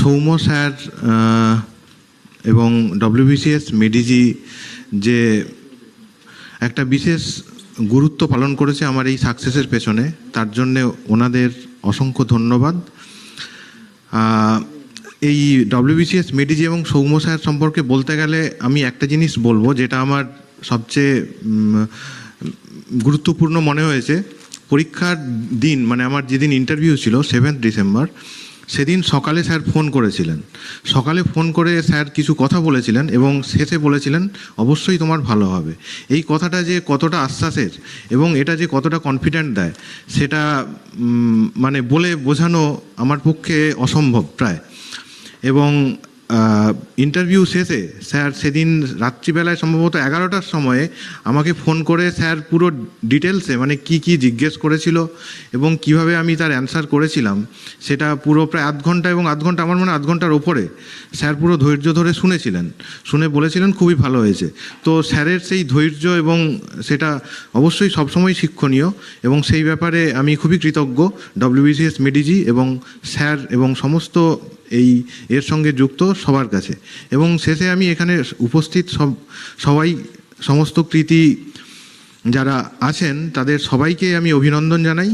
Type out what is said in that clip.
Soumya sir এবং WBCS মেডিজি যে একটা বিশেষ গুরুত্ব পালন করেছে আমার এই সাকসেসের পেছনে, তার জন্যে ওনাদের অসংখ্য ধন্যবাদ। এই ডব্লিউবিসিএস মেডিজি এবং সৌম্য স্যার সম্পর্কে বলতে গেলে আমি একটা জিনিস বলবো, যেটা আমার সবচেয়ে গুরুত্বপূর্ণ মনে হয়েছে। পরীক্ষার দিন, মানে আমার যেদিন ইন্টারভিউ ছিল 7 ডিসেম্বর, সেদিন সকালে স্যার ফোন করেছিলেন। সকালে ফোন করে স্যার কিছু কথা বলেছিলেন এবং শেষে বলেছিলেন অবশ্যই তোমার ভালো হবে। এই কথাটা যে কতটা আশ্বাসের এবং এটা যে কতটা কনফিডেন্ট দেয়, সেটা মানে বলে বোঝানো আমার পক্ষে অসম্ভব প্রায়। এবং ইন্টারভিউ শেষে স্যার সেদিন রাত্রিবেলায় সম্ভবত 11টার সময়ে আমাকে ফোন করে স্যার পুরো ডিটেলসে, মানে কি জিজ্ঞেস করেছিল এবং কিভাবে আমি তার অ্যান্সার করেছিলাম, সেটা পুরো প্রায় আধ ঘন্টা, এবং আধ ঘন্টা আমার মনে আধ ঘন্টার ওপরে স্যার পুরো ধৈর্য ধরে শুনেছিলেন, শুনে বলেছিলেন খুবই ভালো হয়েছে। তো স্যারের সেই ধৈর্য এবং সেটা অবশ্যই সবসময় শিক্ষণীয়, এবং সেই ব্যাপারে আমি খুবই কৃতজ্ঞ ডব্লিউবিসিএস মেডিজি এবং স্যার এবং সমস্ত এর সঙ্গে যুক্ত সবার কাছে। এবং শেষে আমি এখানে উপস্থিত সবাই, সমস্ত কৃতী যারা আছেন তাদের সবাইকে আমি অভিনন্দন জানাই।